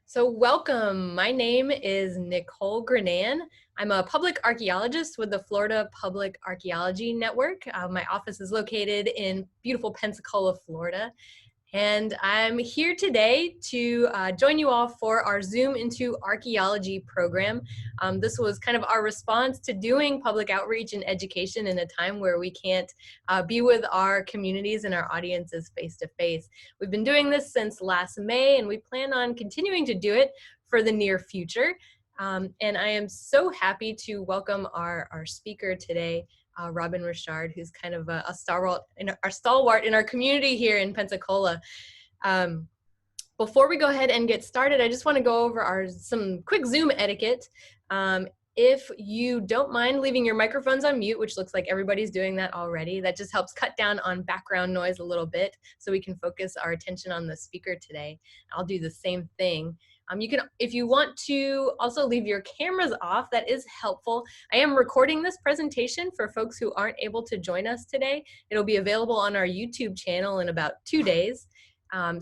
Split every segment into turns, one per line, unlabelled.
So welcome, my name is Nicole Grenan. I'm a public archaeologist with the Florida Public Archaeology Network. My office is located in beautiful Pensacola, Florida. And I'm here today to join you all for our Zoom into Archaeology program. This was kind of our response to doing public outreach and education in a time where we can't be with our communities and our audiences face to face. We've been doing this since last May, and we plan on continuing to do it for the near future. And I am so happy to welcome our speaker today, Robin Reshard, who's kind of a stalwart in our community here in Pensacola. Before we go ahead and get started, I just want to go over some quick Zoom etiquette. If you don't mind leaving your microphones on mute, which looks like everybody's doing that already, that just helps cut down on background noise a little bit so we can focus our attention on the speaker today. I'll do the same thing. You can, if you want to also leave your cameras off, that is helpful. I am recording this presentation for folks who aren't able to join us today. It'll be available on our YouTube channel in about 2 days.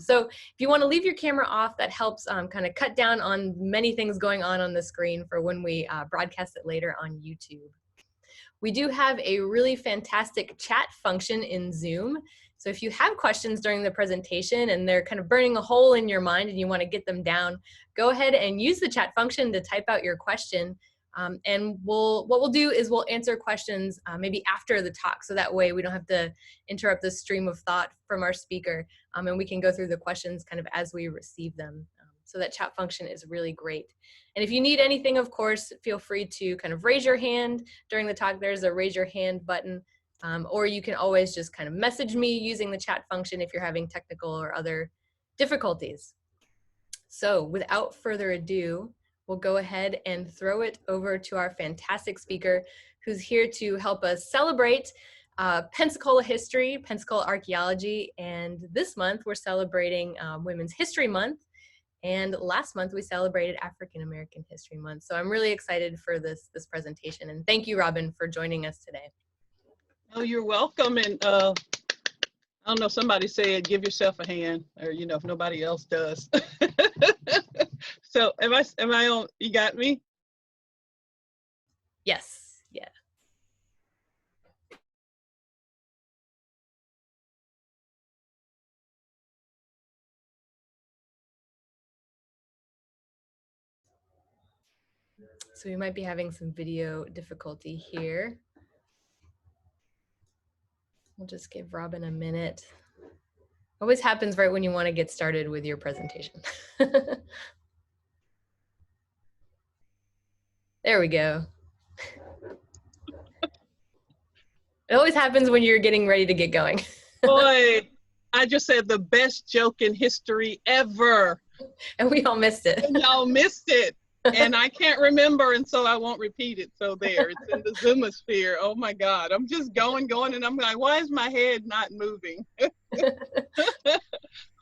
So if you want to leave your camera off, that helps kind of cut down on many things going on the screen for when we broadcast it later on YouTube. We do have a really fantastic chat function in Zoom. So if you have questions during the presentation and they're kind of burning a hole in your mind and you want to get them down, go ahead and use the chat function to type out your question. And what we'll do is we'll answer questions maybe after the talk, so that way we don't have to interrupt the stream of thought from our speaker, and we can go through the questions kind of as we receive them. So that chat function is really great. And if you need anything, of course, feel free to kind of raise your hand during the talk. There's a raise your hand button, or you can always just kind of message me using the chat function if you're having technical or other difficulties. So without further ado, we'll go ahead and throw it over to our fantastic speaker who's here to help us celebrate Pensacola history, Pensacola archaeology, and this month we're celebrating Women's History Month. And last month we celebrated African American History Month. So I'm really excited for this presentation. And thank you, Robin, for joining us today.
Oh, you're welcome. And I don't know, somebody said, give yourself a hand, or, you know, if nobody else does. So am I on, you got me?
Yes, yeah. So we might be having some video difficulty here. We'll just give Robin a minute. Always happens right when you want to get started with your presentation. There we go. It always happens when you're getting ready to get going.
Boy, I just said the best joke in history ever.
And we all missed it.
And y'all missed it. And I can't remember, and so I won't repeat it. So there, it's in the Zoomosphere. Oh my God, I'm just going, and I'm like, why is my head not moving?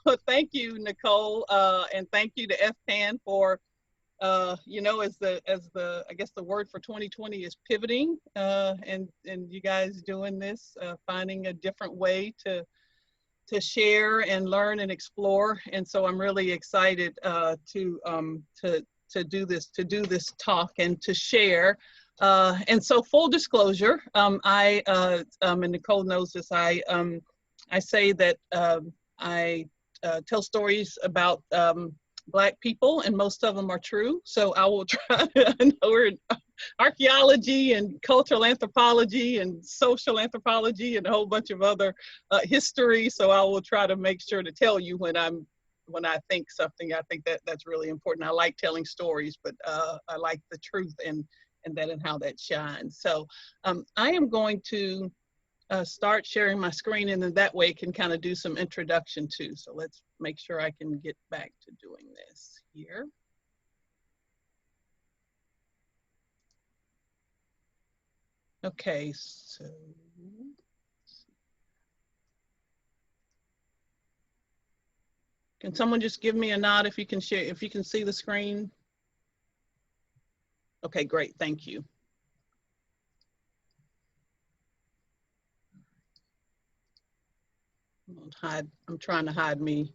Well, thank you, Nicole, and thank you to FPAN for, you know, as the I guess the word for 2020 is pivoting, and you guys doing this, finding a different way to share and learn and explore. And so I'm really excited to do this talk and to share. And so full disclosure, and Nicole knows this, I say that I tell stories about Black people, and most of them are true. So I will try to, I know we're in archaeology and cultural anthropology and social anthropology and a whole bunch of other history. So I will try to make sure to tell you when I think something. I think that's really important. I like telling stories, but I like the truth and how that shines. So I am going to start sharing my screen, and then that way can kind of do some introduction too. So let's make sure I can get back to doing this here. Okay, so can someone just give me a nod if you can share, if you can see the screen? Okay, great, thank you. I'm trying to hide me.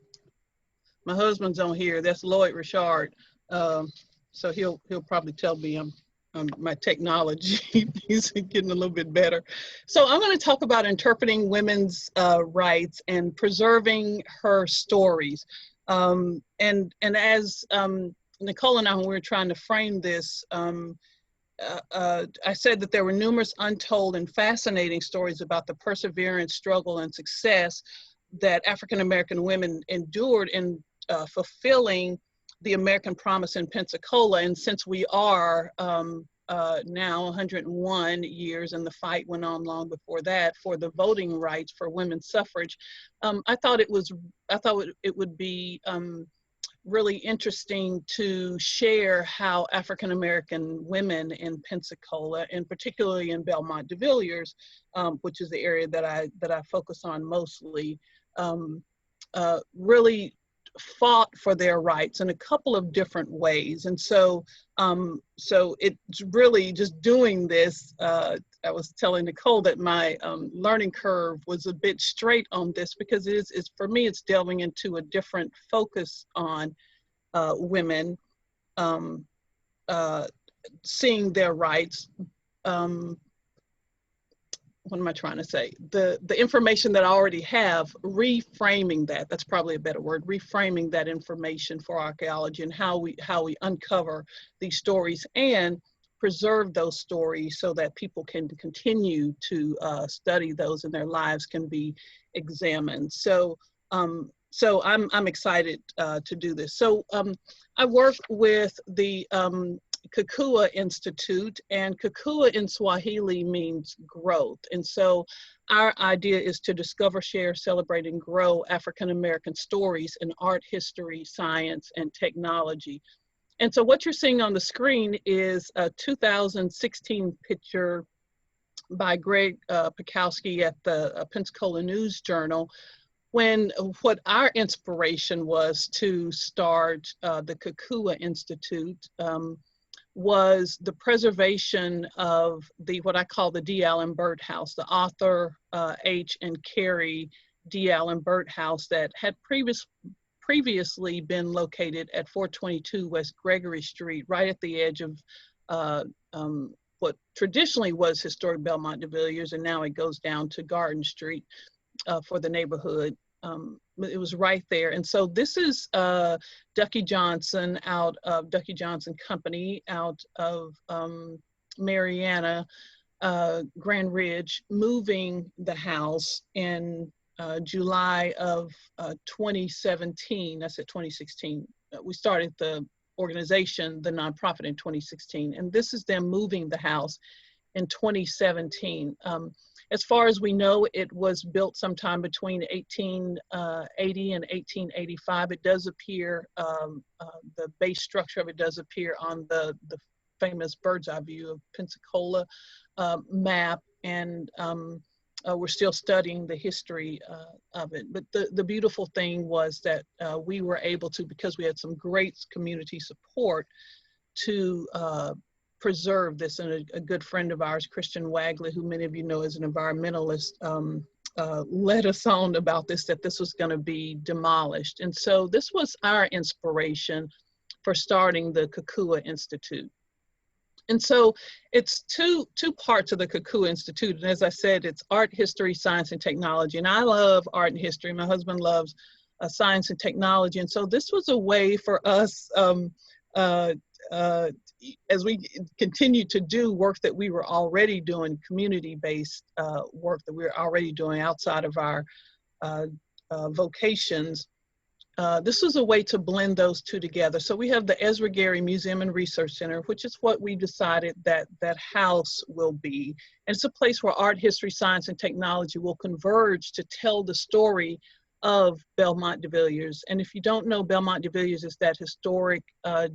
my husband's on here. That's Lloyd Reshard. So he'll probably tell me my technology is getting a little bit better. So I'm going to talk about interpreting women's rights and preserving her stories. And as Nicole and I, when we were trying to frame this, I said that there were numerous untold and fascinating stories about the perseverance, struggle, and success that African-American women endured in fulfilling the American promise in Pensacola. And since we are now 101 years, and the fight went on long before that for the voting rights for women's suffrage, I thought it would be really interesting to share how African-American women in Pensacola, and particularly in Belmont-DeVillers, which is the area that I focus on mostly, really fought for their rights in a couple of different ways. And so it's really just doing this. I was telling Nicole that my learning curve was a bit straight on this, because it's for me, it's delving into a different focus on women seeing their rights. What am I trying to say? The information that I already have, reframing that's probably a better word, reframing that information for archaeology, and how we uncover these stories and preserve those stories so that people can continue to study those and their lives can be examined. So I'm excited to do this. So I work with the Kukua Institute, and Kukua in Swahili means growth. And so our idea is to discover, share, celebrate, and grow African-American stories in art, history, science, and technology. And so what you're seeing on the screen is a 2016 picture by Greg Pikowski at the Pensacola News Journal, when what our inspiration was to start the Kukua Institute was the preservation of what I call the D. Allen Burt House, the author H. and Carrie D. Allen Burt House that had previously been located at 422 West Gregory Street, right at the edge of what traditionally was historic Belmont-DeVillers, and now it goes down to Garden Street for the neighborhood. It was right there. And so this is Ducky Johnson out of Ducky Johnson Company out of Mariana, Grand Ridge, moving the house in July of 2017. I said 2016. We started the organization, the nonprofit, in 2016. And this is them moving the house in 2017. As far as we know, it was built sometime between 1880 and 1885. It does appear, the base structure of it does appear on the famous bird's eye view of Pensacola map, and we're still studying the history of it. But the beautiful thing was that we were able to, because we had some great community support, to preserve this. And a good friend of ours, Christian Wagley, who many of you know is an environmentalist, led us on about this, that this was going to be demolished. And so this was our inspiration for starting the Kukua Institute. And so it's two parts of the Kukua Institute. And as I said, it's art, history, science, and technology. And I love art and history. My husband loves science and technology. And so this was a way for us, as we continue to do work that we were already doing, community-based work that we were already doing outside of our vocations, this was a way to blend those two together. So we have the Ezra Gary Museum and Research Center, which is what we decided that house will be. And it's a place where art, history, science, and technology will converge to tell the story of Belmont-DeVillers. And if you don't know, Belmont-DeVillers is that historic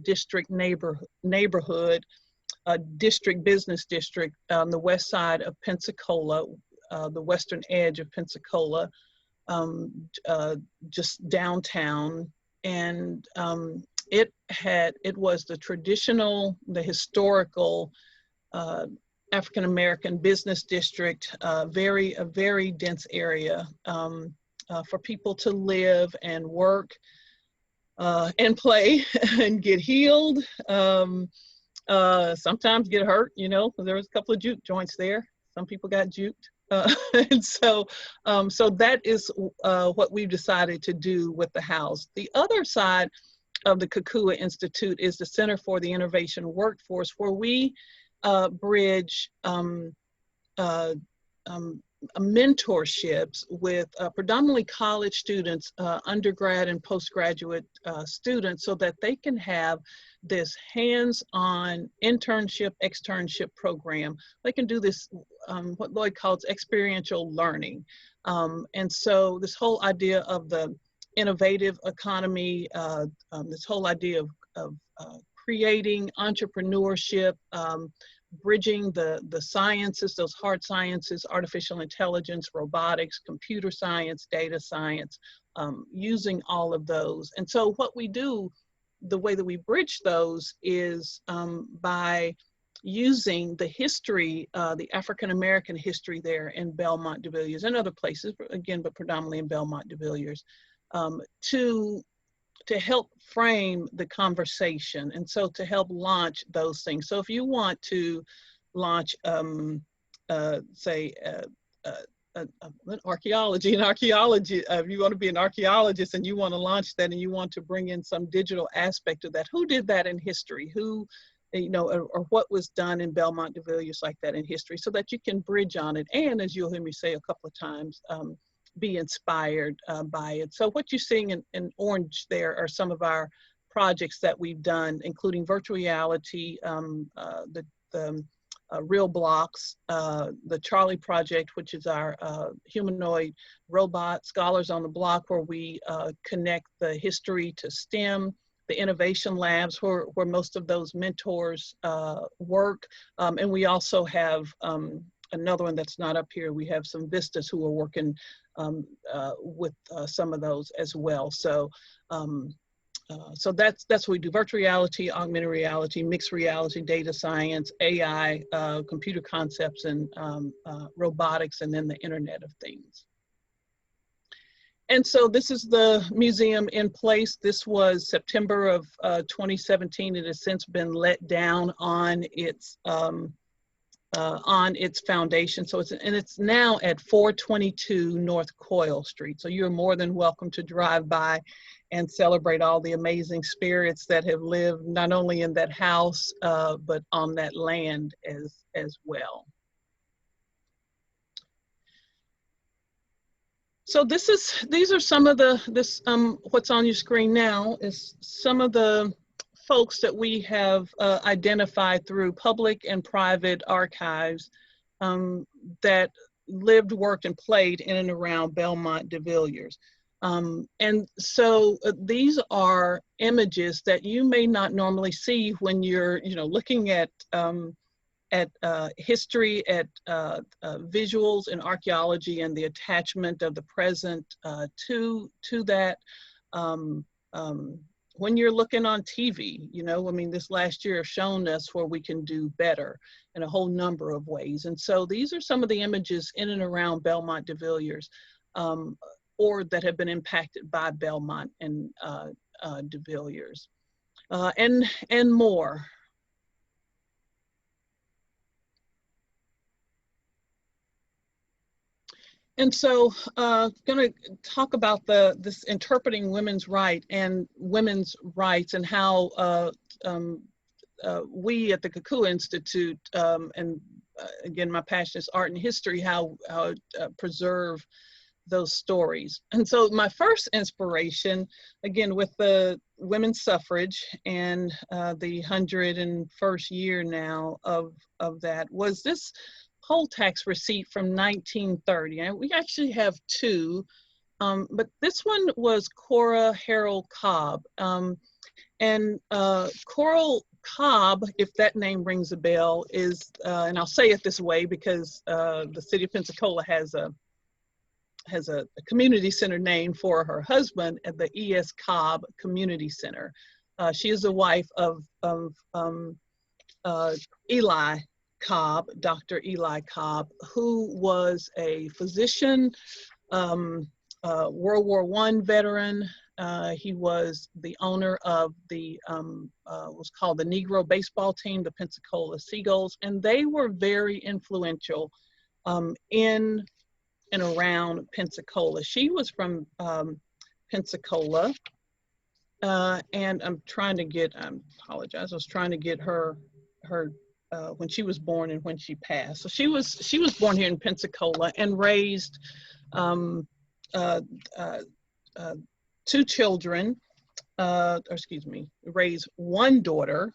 district neighborhood, district business district on the west side of Pensacola, the western edge of Pensacola, just downtown. And it was the traditional, the historical African-American business district, a very dense area for people to live and work. and play and get healed. Sometimes get hurt, you know, there was a couple of juke joints there. Some people got juked. And so that is what we've decided to do with the house. The other side of the Kukua Institute is the Center for the Innovation Workforce, where we bridge mentorships with predominantly college students, undergrad and postgraduate students, so that they can have this hands-on internship, externship program. They can do this, what Lloyd calls experiential learning. And so this whole idea of the innovative economy, this whole idea of creating entrepreneurship, bridging the sciences, those hard sciences, artificial intelligence, robotics, computer science, data science, using all of those. And so what we do, the way that we bridge those is by using the history, the African-American history there in Belmont-DeVillers and other places, again, but predominantly in Belmont-DeVillers, to help frame the conversation, and so to help launch those things. So if you want to launch, say, archaeology, if you want to be an archaeologist and you want to launch that and you want to bring in some digital aspect of that, who did that in history? Who, you know, or what was done in Belmont-DeVillers like that in history, so that you can bridge on it. And as you'll hear me say a couple of times, be inspired by it. So what you're seeing in orange there are some of our projects that we've done, including virtual reality, the Real Blocks, the Charlie Project, which is our humanoid robot, Scholars on the Block, where we connect the history to STEM, the innovation labs where most of those mentors work. And we also have another one that's not up here. We have some Vistas who are working with some of those as well. So so that's what we do: virtual reality, augmented reality, mixed reality, data science, AI, computer concepts, and robotics, and then the Internet of Things. And so this is the museum in place. This was September of 2017. It has since been let down on its foundation. So it's now at 422 North Coyle Street. So you're more than welcome to drive by and celebrate all the amazing spirits that have lived not only in that house, but on that land as well. So these are some of what's on your screen now is some of the folks that we have identified through public and private archives that lived, worked, and played in and around Belmont-DeVillers. And so these are images that you may not normally see when you're, you know, looking at history, at visuals and archaeology, and the attachment of the present to that. When you're looking on TV, you know, I mean, this last year has shown us where we can do better in a whole number of ways. And so these are some of the images in and around Belmont-DeVillers, or that have been impacted by Belmont and DeVillers, and more. And so going to talk about this interpreting women's rights and how we at the Kukua Institute, and again, my passion is art and history, how preserve those stories. And so my first inspiration, again, with the women's suffrage and the 101st year now of that, was this poll tax receipt from 1930. And we actually have two, but this one was Cora Harold Cobb. And Cora Cobb, if that name rings a bell, is, and I'll say it this way because the city of Pensacola has a community center named for her husband at the E.S. Cobb Community Center. She is the wife of Eli Cobb, Dr. Eli Cobb, who was a physician, World War I veteran, He was the owner of the, was called the Negro baseball team, the Pensacola Seagulls, and they were very influential in and around Pensacola. She was from Pensacola, and I apologize, I was trying to get her when she was born and when she passed. So she was born here in Pensacola and raised two children, raised one daughter,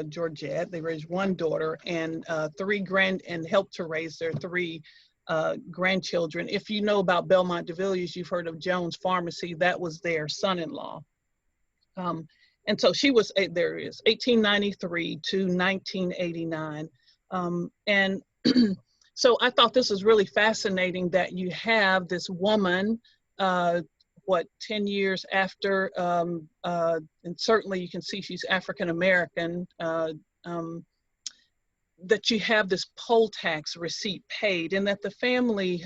Georgette. They raised one daughter and and helped to raise their three grandchildren. If you know about Belmont-DeVillers, you've heard of Jones Pharmacy. That was their son-in-law. And so she was, 1893 to 1989. And so I thought this was really fascinating that you have this woman, 10 years after, and certainly you can see she's African-American, that you have this poll tax receipt paid, and that the family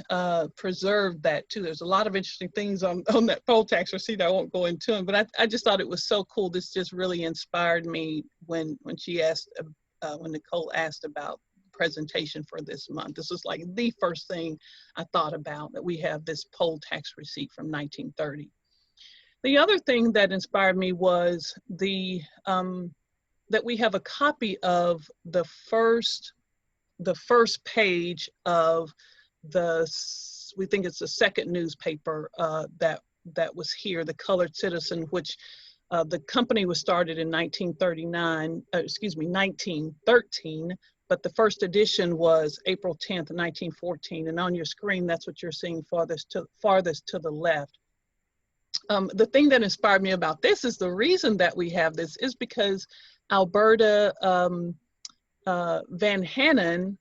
preserved that too. There's a lot of interesting things on that poll tax receipt. I won't go into them, but I just thought it was so cool. This just really inspired me when she asked, when Nicole asked about presentation for this month. This was like the first thing I thought about, that we have this poll tax receipt from 1930. The other thing that inspired me was that we have a copy of the first page of we think it's the second newspaper that was here, the Colored Citizen, which the company was started in 1913, but the first edition was April 10th, 1914. And on your screen, that's what you're seeing farthest to the left. The thing that inspired me about this is the reason that we have this is because Alberta Hannon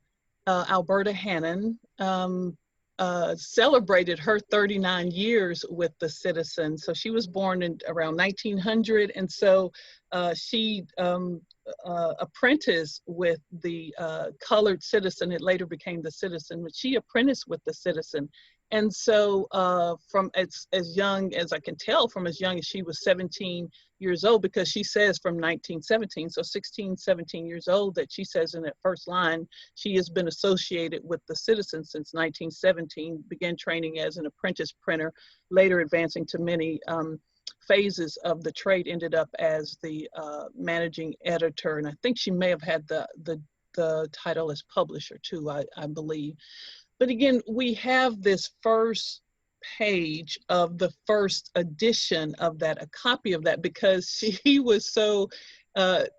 celebrated her 39 years with the Citizen. So she was born in around 1900, and so she apprenticed with the Colored Citizen. It later became the Citizen, but she apprenticed with the Citizen. And so from as young as I can tell, from as young as she was 17 years old, because she says from 1917, so 16, 17 years old, that she says in that first line, she has been associated with the Citizen since 1917, began training as an apprentice printer, later advancing to many phases of the trade, ended up as the managing editor. And I think she may have had the title as publisher too, I believe. But again, we have this first page of the first edition of that, a copy of that, because she was so, that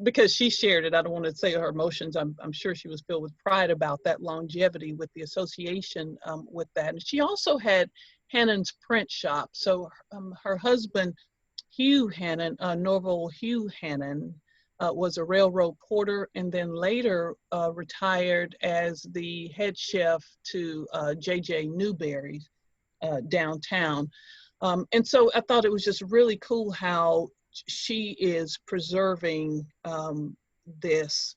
because she shared it. I don't want to say her emotions. I'm sure she was filled with pride about that longevity with the association with that. And she also had Hannon's print shop. So her husband, Hugh Hannon, Norval Hugh Hannon, was a railroad porter, and then later retired as the head chef to J.J. Newberry's downtown. And so I thought it was just really cool how she is preserving this,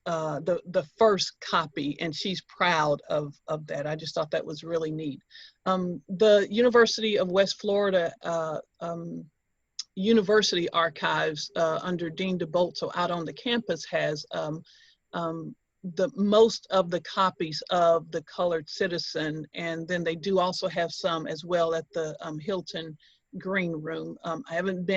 the first copy, and she's proud of that. I just thought that was really neat. The University of West Florida University Archives under Dean DeBolt, so out on the campus, has the most of the copies of the Colored Citizen, and then they do also have some as well at the Hilton Green Room. I haven't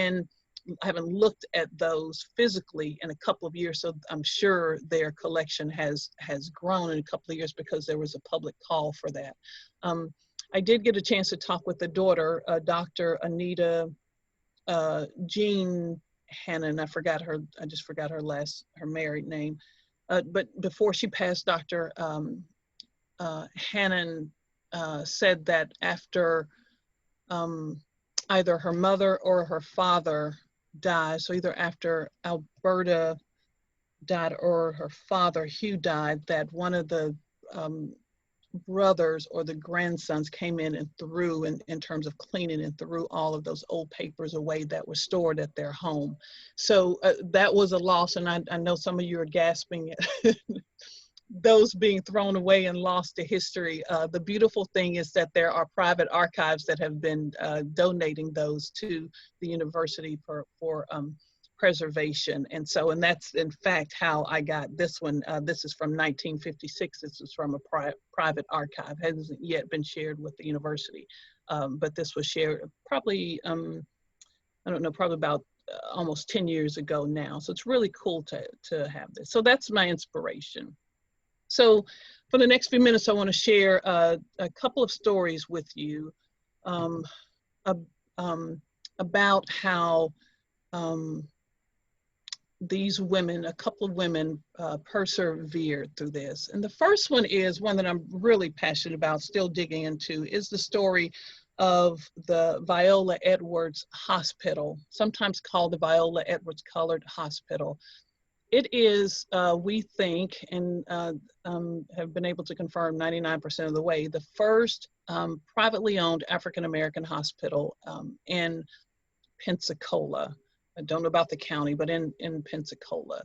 looked at those physically in a couple of years, so I'm sure their collection has grown in a couple of years because there was a public call for that. I did get a chance to talk with the daughter, Dr. Anita Jean Hannon. I just forgot her married name. But before she passed, Dr. Hannon said that after either her mother or her father died, so either after Alberta died or her father, Hugh, died, that one of the brothers or the grandsons came in and threw, in terms of cleaning, and threw all of those old papers away that were stored at their home. So that was a loss, and I know some of you are gasping those being thrown away and lost to history. The beautiful thing is that there are private archives that have been donating those to the university for preservation. And that's in fact how I got this one. This is from 1956. This is from a private archive. Hasn't yet been shared with the university, but this was shared probably, I don't know, probably about almost 10 years ago now. So it's really cool to have this. So that's my inspiration. So for the next few minutes, I want to share a couple of stories with you about how these women, a couple of women, persevered through this. And the first one is one that I'm really passionate about, still digging into, is the story of the Viola Edwards Hospital, sometimes called the Viola Edwards Colored Hospital. It is, we think, and have been able to confirm 99% of the way, the first privately owned African-American hospital in Pensacola. I don't know about the county, but in Pensacola.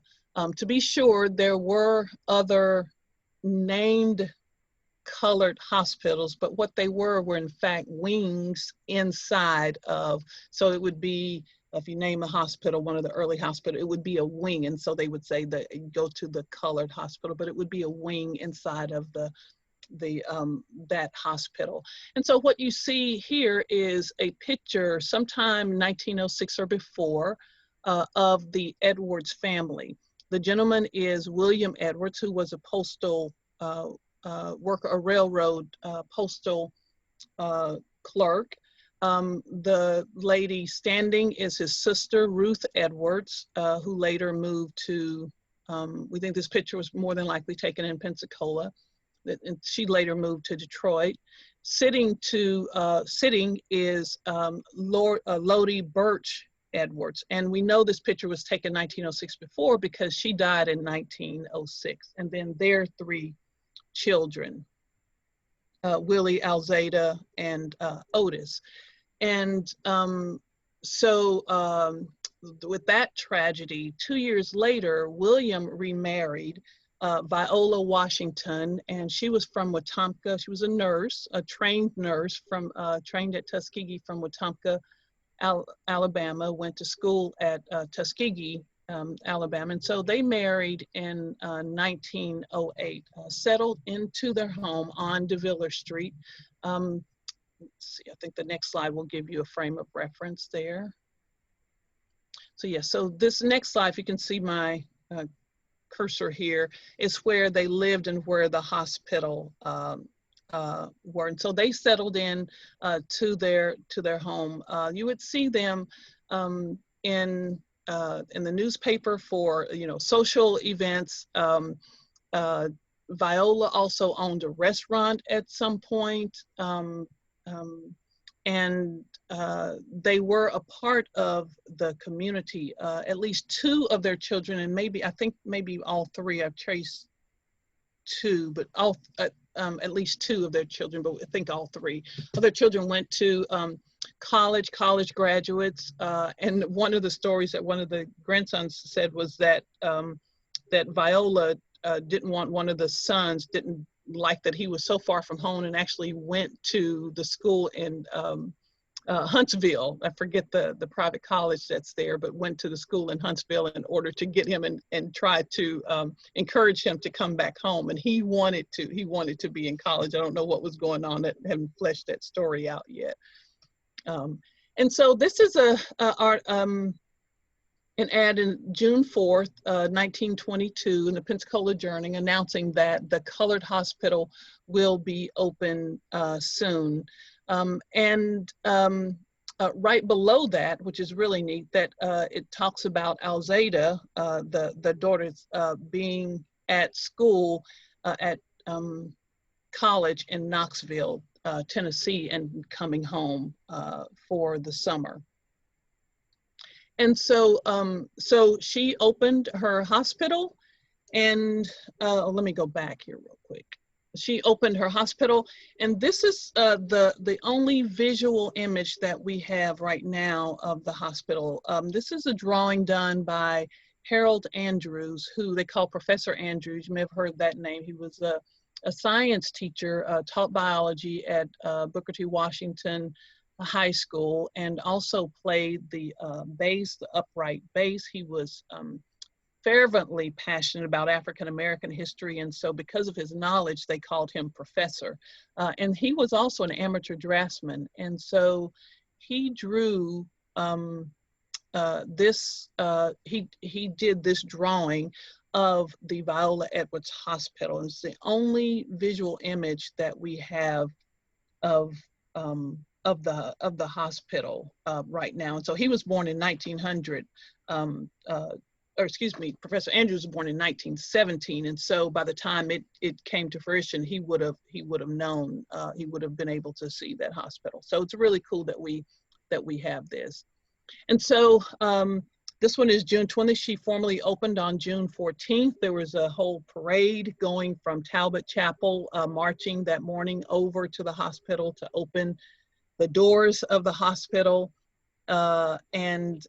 To be sure, there were other named colored hospitals, but what they were in fact wings inside of, so it would be, if you name a hospital, one of the early hospitals, it would be a wing. And so they would say that go to the colored hospital, but it would be a wing inside of that hospital. And so what you see here is a picture sometime 1906 or before of the Edwards family. The gentleman is William Edwards, who was a postal worker, a railroad postal clerk. The lady standing is his sister, Ruth Edwards, who later moved to, we think this picture was more than likely taken in Pensacola, and she later moved to Detroit. Sitting is Lodi Birch Edwards. And we know this picture was taken 1906 before because she died in 1906. And then their three children, Willie, Alzada, and Otis. And with that tragedy, 2 years later, William remarried Viola Washington, and she was from Wetumpka. She was a nurse, a trained nurse trained at Tuskegee from Wetumpka, Alabama, went to school at Tuskegee, Alabama. And so they married in 1908, settled into their home on DeVillers Street. Let's see, I think the next slide will give you a frame of reference there. So yeah, so this next slide, if you can see my cursor here, is where they lived and where the hospital were. And so they settled in to their home. You would see them in the newspaper for, social events. Viola also owned a restaurant at some point. And they were a part of the community. At least two of their children, and maybe all three, I've traced two, but at least two of their children, but I think all three of their children went to college graduates. And one of the stories that one of the grandsons said was that that Viola didn't want one of the sons, didn't like that he was so far from home, and actually went to the school in Huntsville. I forget the private college that's there, but went to the school in Huntsville in order to get him and try to encourage him to come back home. And he wanted to be in college. I don't know what was going on, that haven't fleshed that story out yet. And so this is an ad in June 4th, 1922 in the Pensacola Journal announcing that the colored hospital will be open soon. Right below that, which is really neat, that it talks about Alzada, the daughters being at school at college in Knoxville, Tennessee, and coming home for the summer. And so, so she opened her hospital, and let me go back here real quick. She opened her hospital, and this is the only visual image that we have right now of the hospital. This is a drawing done by Harold Andrews, who they call Professor Andrews. You may have heard that name. He was a science teacher, taught biology at Booker T. Washington High School, and also played the bass, the upright bass. He was fervently passionate about African American history, and so because of his knowledge, they called him Professor. And he was also an amateur draftsman, and so he drew he did this drawing of the Viola Edwards Hospital. It's the only visual image that we have of the hospital right now. And so he was born in 1900. Or excuse me, Professor Andrews was born in 1917, and so by the time it came to fruition, he would have known, he would have been able to see that hospital. So it's really cool that we have this. And so this one is June 20th. She formally opened on June 14th. There was a whole parade going from Talbot Chapel, marching that morning over to the hospital to open the doors of the hospital. Then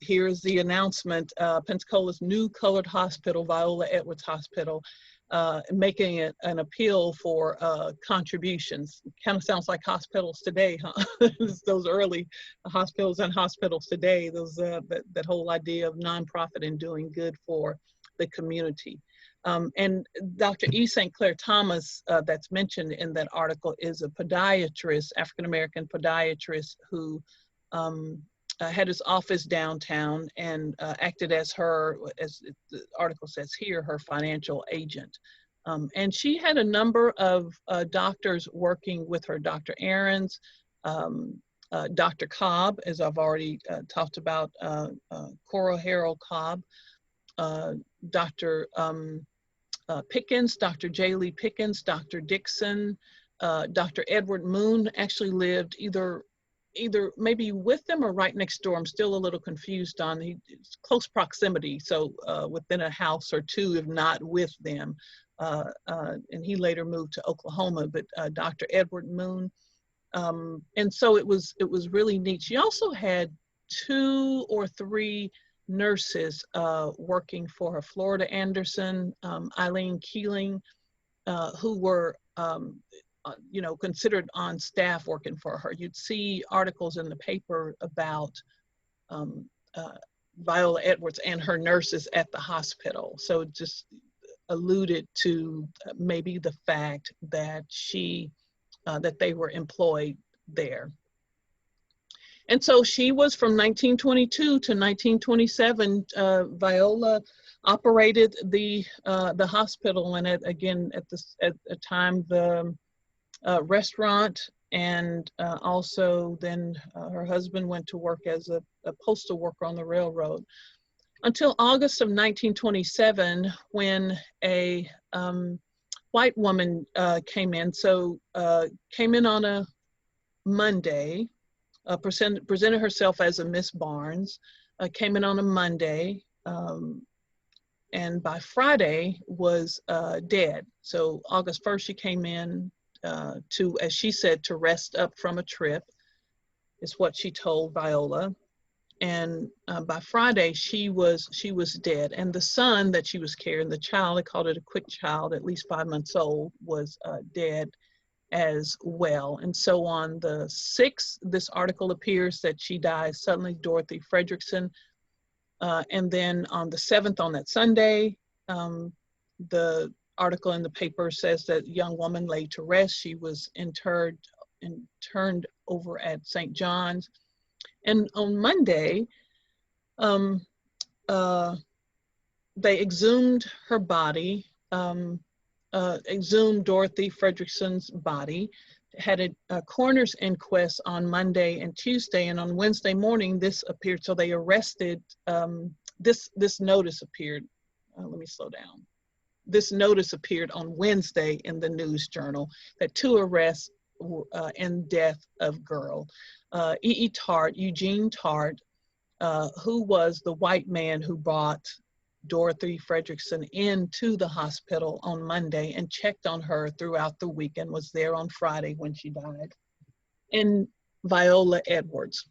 here's the announcement, Pensacola's new colored hospital, Viola Edwards Hospital, making it an appeal for contributions. Kind of sounds like hospitals today, huh? Those early hospitals and hospitals today, those that whole idea of nonprofit and doing good for the community. And Dr. E. St. Clair Thomas, that's mentioned in that article, is a podiatrist, African-American podiatrist, who had his office downtown and acted as her, as the article says here, her financial agent. And she had a number of doctors working with her, Dr. Ahrens, Dr. Cobb, as I've already talked about, Cora Harold Cobb, Dr. Pickens, Dr. J. Lee Pickens, Dr. Dixon, Dr. Edward Moon actually lived either maybe with them or right next door. I'm still a little confused on close proximity, so within a house or two, if not with them. And he later moved to Oklahoma, but Dr. Edward Moon. And so it was really neat. She also had 2 or 3 nurses working for her, Florida Anderson, Eileen Keeling, who were considered on staff working for her. You'd see articles in the paper about Viola Edwards and her nurses at the hospital. So it just alluded to maybe the fact that that they were employed there. And so she was from 1922 to 1927. Viola operated the hospital, and at the time the restaurant, and also then her husband went to work as a postal worker on the railroad until August of 1927, when a white woman came in. So came in on a Monday. Presented herself as a Miss Barnes, came in on a Monday, and by Friday was dead. So August 1st, she came in to, as she said, to rest up from a trip, is what she told Viola. And by Friday, she was dead. And the son that she was carrying, the child, they called it a quick child, at least 5 months old, was dead as well. And so on the 6th, this article appears that she dies suddenly, Dorothy Fredrickson. And then on the 7th, on that Sunday, the article in the paper says that young woman laid to rest. She was interred and turned over at St. John's. And on Monday, they exhumed her body, exhumed Dorothy Fredrickson's body, had a coroner's inquest on Monday and Tuesday, and on Wednesday morning this appeared. So they arrested, this notice appeared, let me slow down. This notice appeared on Wednesday in the News Journal that 2 arrests and death of girl. Eugene Tart, who was the white man who brought Dorothy Fredrickson into the hospital on Monday and checked on her throughout the week and was there on Friday when she died. And Viola Edwards.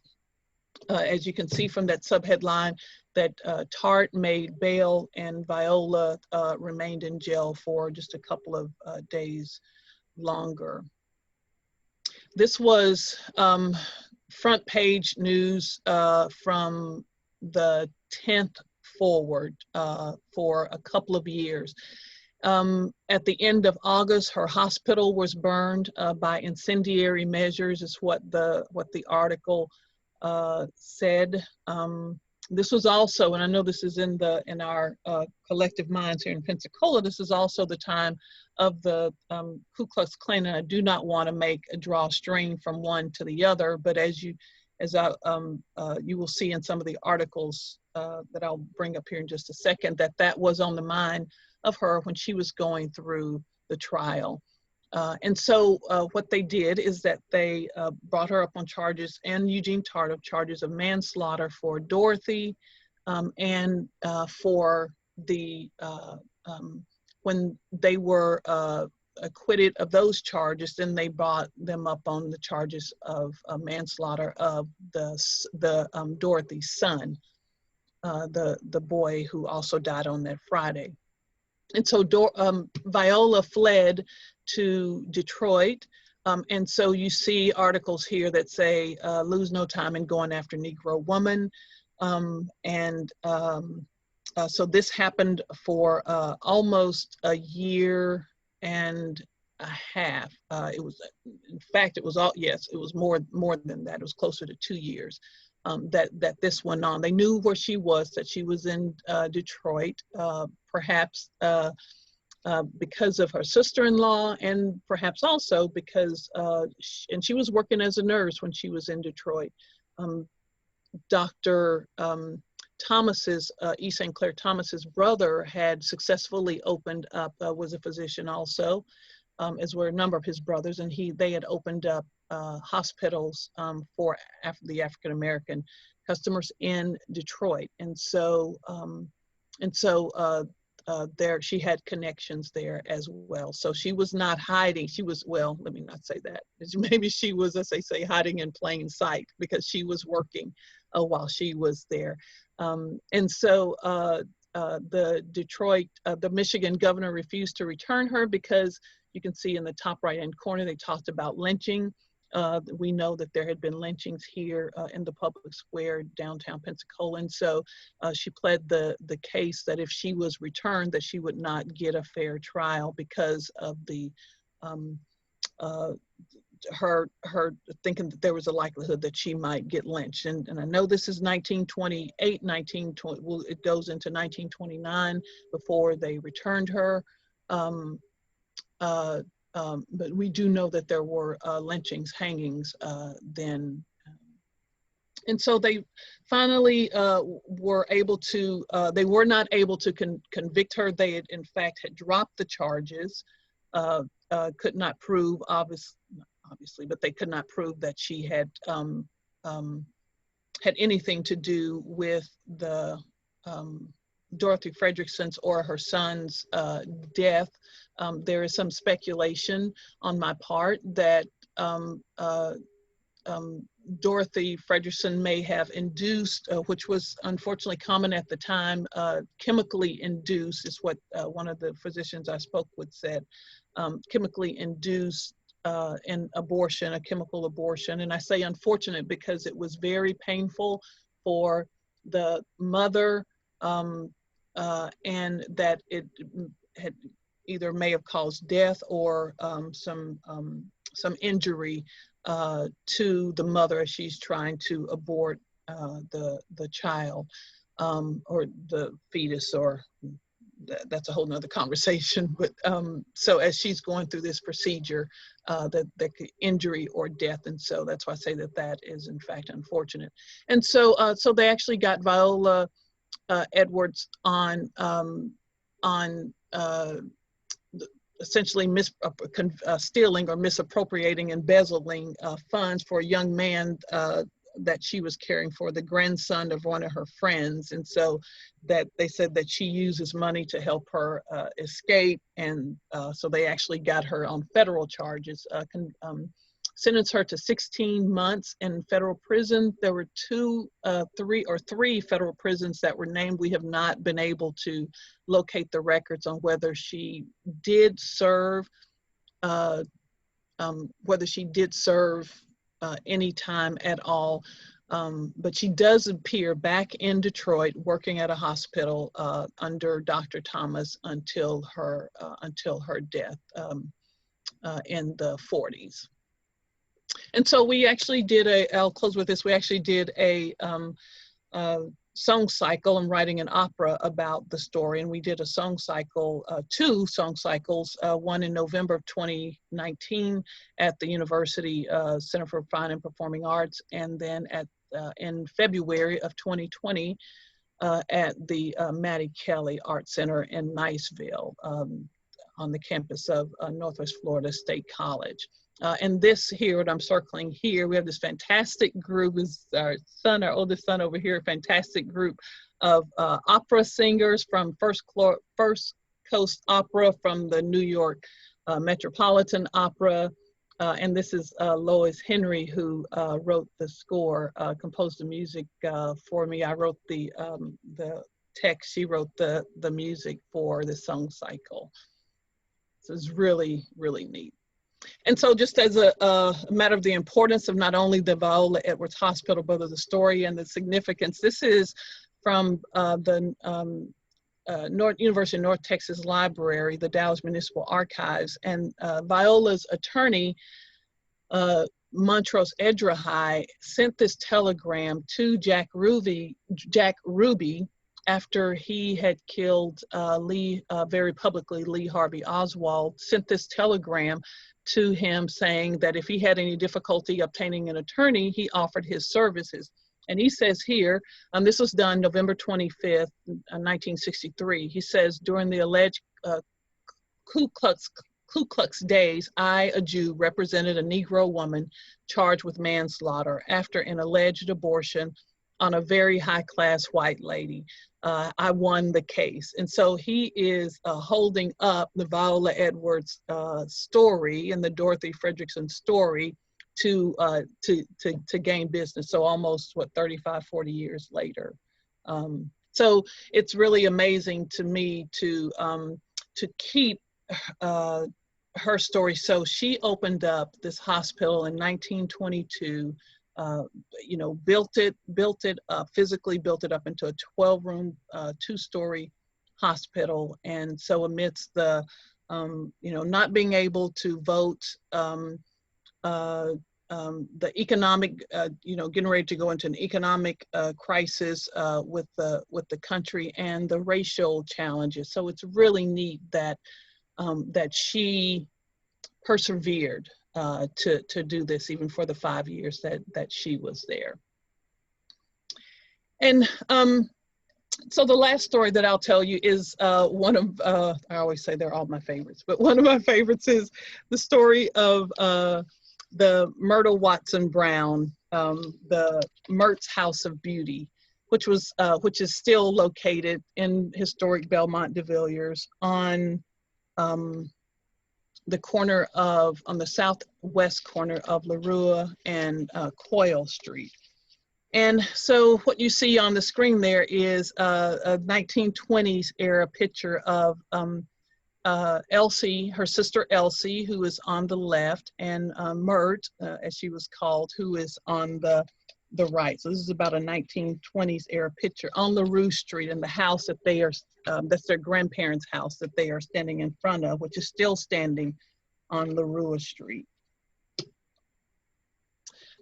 as you can see from that subheadline, that Tart made bail and Viola remained in jail for just a couple of days longer. This was front page news from the 10th forward for a couple of years. At the end of August, her hospital was burned by incendiary measures, is what the article said. This was also, and I know this is in our collective minds here in Pensacola, this is also the time of the Ku Klux Klan, and I do not want to draw a string from one to the other, but as you will see in some of the articles that I'll bring up here in just a second, that was on the mind of her when she was going through the trial. And so what they did is that they brought her up on charges, and Eugene Tart, charges of manslaughter for Dorothy, and for the, when they were acquitted of those charges, then they brought them up on the charges of manslaughter of the Dorothy's son, the boy who also died on that Friday. And so Viola fled to Detroit. And so you see articles here that say, lose no time in going after Negro woman. So this happened for almost a year and a half. It was, in fact, it was more than that. It was closer to 2 years. That this went on. They knew where she was, that she was in Detroit, perhaps because of her sister-in-law, and perhaps also because, and she was working as a nurse when she was in Detroit. Dr. Thomas's, E. St. Clair Thomas's brother had successfully opened up, was a physician also, as were a number of his brothers, and they had opened up hospitals for the African-American customers in Detroit. And so there she had connections there as well. So she was not hiding. She was, well, let me not say that. Maybe she was, as they say, hiding in plain sight, because she was working while she was there. And so the Michigan governor refused to return her because, you can see in the top right-hand corner, they talked about lynching. We know that there had been lynchings here in the public square, downtown Pensacola. And so she pled the case that if she was returned, that she would not get a fair trial because of the her thinking that there was a likelihood that she might get lynched. And I know this is 1928, well, it goes into 1929 before they returned her. But we do know that there were lynchings, hangings then. And so they finally were able to, they were not able to convict her. They had, in fact, had dropped the charges, could not prove, obviously, but they could not prove that she had had anything to do with the Dorothy Frederickson's or her son's death. There is some speculation on my part that Dorothy Frederickson may have induced, which was unfortunately common at the time, chemically induced, is what one of the physicians I spoke with said, chemically induced an abortion, a chemical abortion. And I say unfortunate because it was very painful for the mother, and that it had either may have caused death or some injury to the mother as she's trying to abort the child, or the fetus, or that's a whole nother conversation. But so as she's going through this procedure, that injury or death, and so that's why I say that is in fact unfortunate. And so so they actually got Viola Edwards on essentially stealing or misappropriating, embezzling funds for a young man that she was caring for, the grandson of one of her friends. And so that they said that she uses money to help her escape. And so they actually got her on federal charges, sentenced her to 16 months in federal prison. There were three federal prisons that were named. We have not been able to locate the records on whether she did serve any time at all. But she does appear back in Detroit working at a hospital under Dr. Thomas until her death in the 40s. And so we actually did I'll close with this, we actually did a song cycle. I'm writing an opera about the story, and we did a song cycle, two song cycles, one in November of 2019 at the University Center for Fine and Performing Arts, and then in February of 2020 at the Maddie Kelly Art Center in Niceville on the campus of Northwest Florida State College. And this here, what I'm circling here, we have this fantastic group, is our oldest son over here, fantastic group of opera singers from First Coast Opera, from the New York Metropolitan Opera. And this is Lois Henry, who wrote the score, composed the music for me. I wrote the text, she wrote the music for the song cycle. So it's really, really neat. And so just as a matter of the importance of not only the Viola Edwards Hospital, but of the story and the significance, this is from the University of North Texas Library, the Dallas Municipal Archives, and Viola's attorney, Montrose Ezra, sent this telegram to Jack Ruby after he had killed very publicly Lee Harvey Oswald, sent this telegram to him saying that if he had any difficulty obtaining an attorney, he offered his services. And he says here, this was done November 25th, 1963. He says, during the alleged Ku Klux days, I, a Jew, represented a Negro woman charged with manslaughter after an alleged abortion on a very high-class white lady. I won the case. And so he is holding up the Viola Edwards story and the Dorothy Fredrickson story to gain business. So almost, 35, 40 years later. So it's really amazing to me to keep her story. So she opened up this hospital in 1922, built it up, physically built it up into a 12-room, 2-story hospital. And so amidst the, not being able to vote, the economic, getting ready to go into an economic crisis with the country, and the racial challenges. So it's really neat that that she persevered to do this, even for the 5 years that she was there. And so the last story that I'll tell you is one of, I always say they're all my favorites, but one of my favorites is the story of the Myrtle Watson Brown, the Mertz House of Beauty, which is still located in historic Belmont-DeVillers on the southwest corner of LaRue and Coyle Street. And so what you see on the screen there is a 1920s era picture of Elsie, her sister Elsie, who is on the left, and Myrt, as she was called, who is on the right. So this is about a 1920s era picture on LaRue Street, and the house that they are, that's their grandparents' house that they are standing in front of, which is still standing on LaRue Street.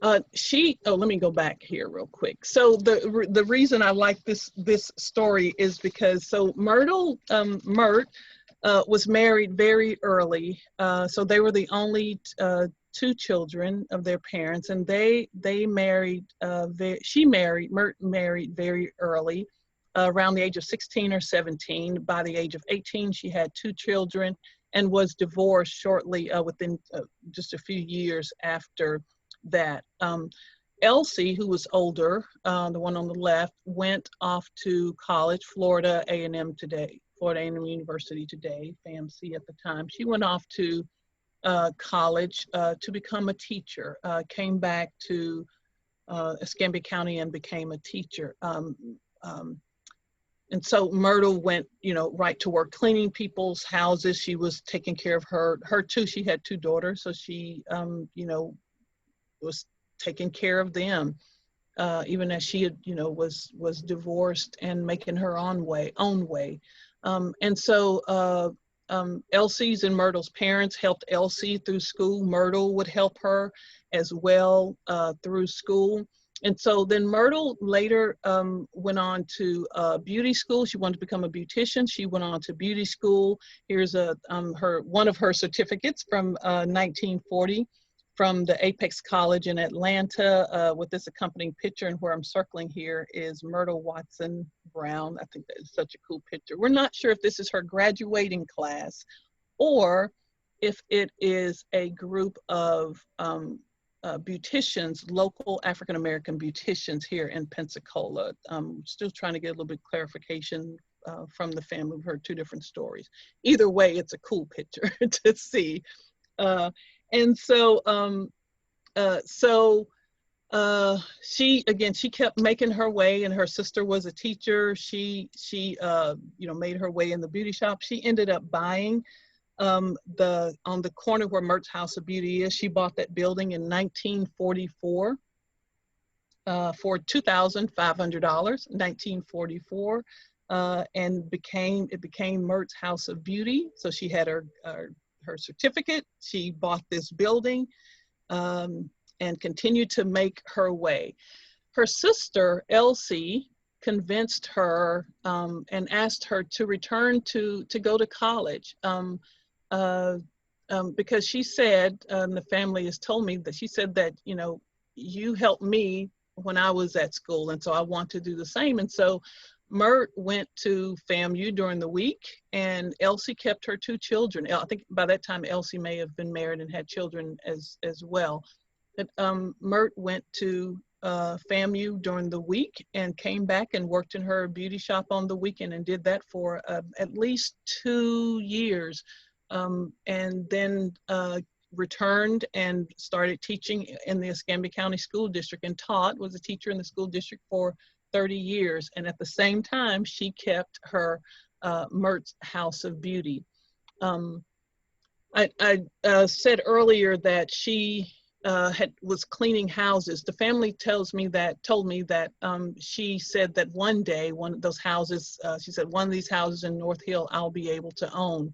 Let me go back here real quick. So the reason I like this story is because, so Myrtle, Myrt was married very early. So they were the only 2 children of their parents, and they married, Myrt married very early, around the age of 16 or 17. By the age of 18, she had 2 children and was divorced shortly within just a few years after that. Elsie, who was older, the one on the left, went off to college, Florida A&M today, Florida A&M University today, FAMC at the time. She went off to college to become a teacher, came back to Escambia County and became a teacher. And so Myrtle went, right to work cleaning people's houses. She was taking care of her too. She had two daughters, so she, was taking care of them, even as she had, was divorced and making her own way. And so Elsie's and Myrtle's parents helped Elsie through school. Myrtle would help her as well through school. And so then Myrtle later went on to beauty school. She wanted to become a beautician. She went on to beauty school. Here's one of her certificates from 1940 from the Apex College in Atlanta with this accompanying picture. And where I'm circling here is Myrtle Watson Brown. I think that is such a cool picture. We're not sure if this is her graduating class or if it is a group of beauticians, local African-American beauticians here in Pensacola. Still trying to get a little bit clarification from the family. We've heard two different stories. Either way, it's a cool picture to see. And so, she kept making her way, and her sister was a teacher. She made her way in the beauty shop. She ended up buying on the corner where Mert's House of Beauty is. She bought that building in 1944 for $2,500, 1944, and it became Mert's House of Beauty. So she had her certificate. She bought this building and continued to make her way. Her sister, Elsie, convinced her and asked her to return to go to college because she said, the family has told me that she said that, you helped me when I was at school, and so I want to do the same. And so Myrt went to FAMU during the week, and Elsie kept her two children. I think by that time Elsie may have been married and had children as well. But Myrt went to FAMU during the week and came back and worked in her beauty shop on the weekend and did that for at least 2 years, and then returned and started teaching in the Escambia County School District and was a teacher in the school district for 30 years. And at the same time, she kept her Myrt's House of Beauty. I said earlier that she was cleaning houses. The family told me that she said that one day, one of those houses, she said, one of these houses in North Hill, I'll be able to own.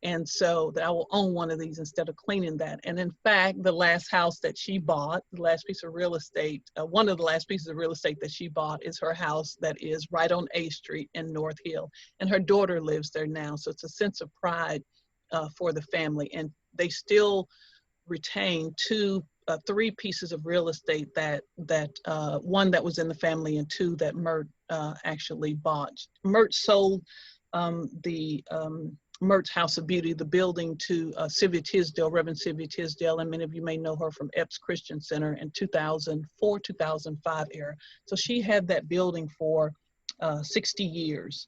And so that I will own one of these instead of cleaning that. And in fact, the last house that she bought, the last piece of real estate, one of the last pieces of real estate that she bought is her house that is right on A Street in North Hill. And her daughter lives there now. So it's a sense of pride for the family. And they still retain three pieces of real estate that one that was in the family and two that Myrt actually bought. Myrt sold the Myrt's House of Beauty, the building, to Sylvia Tisdale, Reverend Sylvia Tisdale, and many of you may know her from Epps Christian Center in 2004, 2005 era. So she had that building for 60 years,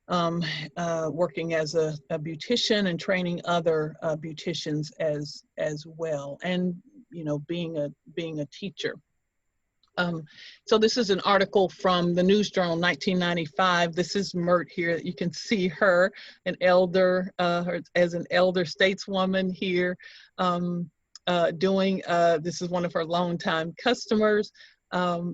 working as a beautician and training other beauticians as well, and being a teacher. So this is an article from the News Journal 1995. This is Myrt here. You can see her, as an elder stateswoman here, this is one of her longtime customers,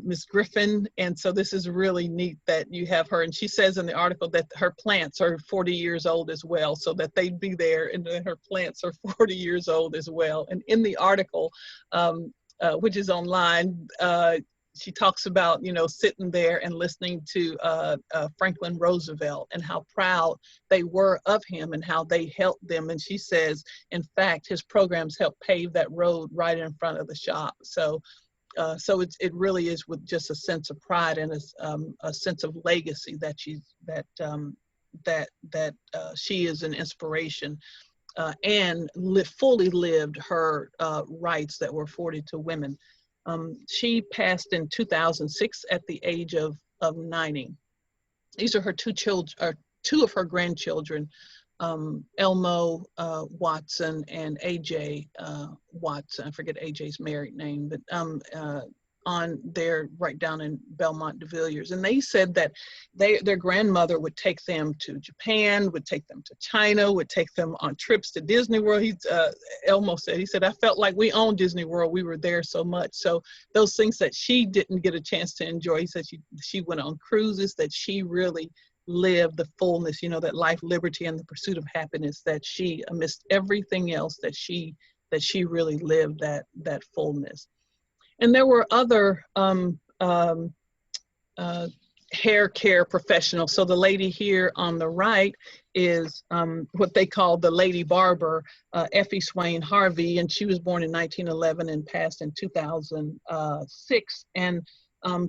Miss Griffin. And so this is really neat that you have her. And she says in the article that her plants are 40 years old as well, so that they'd be there, and that her plants are 40 years old as well. And in the article, which is online, she talks about, sitting there and listening to Franklin Roosevelt and how proud they were of him and how they helped them. And she says, in fact, his programs helped pave that road right in front of the shop. So it really is with just a sense of pride and a sense of legacy that she is an inspiration and fully lived her rights that were afforded to women. She passed in 2006 at the age of 90. These are her two of her grandchildren Elmo Watson and AJ Watson. I forget AJ's married name, but on there right down in Belmont-DeVillers. And they said that their grandmother would take them to Japan, would take them to China, would take them on trips to Disney World. Elmo said, he said, I felt like we owned Disney World. We were there so much. So those things that she didn't get a chance to enjoy, he said she went on cruises, that she really lived the fullness, you know, that life, liberty, and the pursuit of happiness, that she, amidst everything else, that she really lived that fullness. And there were other hair care professionals. So the lady here on the right is what they call the Lady Barber, Effie Swain Harvey, and she was born in 1911 and passed in 2006. And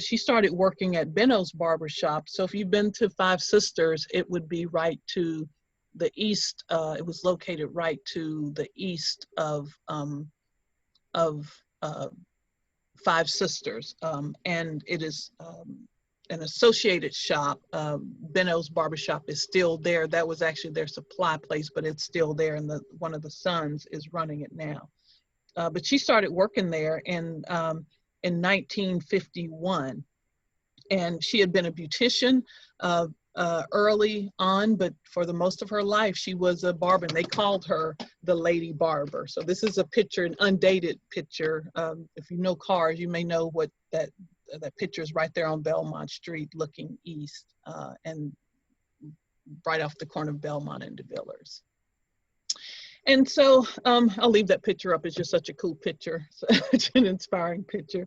she started working at Benno's Barbershop. So if you've been to Five Sisters, it would be right to the east. It was located right to the east of Five Sisters, and it is an associated shop. Benno's Barbershop is still there. That was actually their supply place, but it's still there, and one of the sons is running it now. But she started working there in 1951, and she had been a beautician early on, but for the most of her life, she was a barber, and they called her the Lady Barber. So this is a picture, an undated picture. If you know cars, you may know what that picture is right there on Belmont Street looking east, and right off the corner of Belmont and DeVillers. And so I'll leave that picture up. It's just such a cool picture, such an inspiring picture.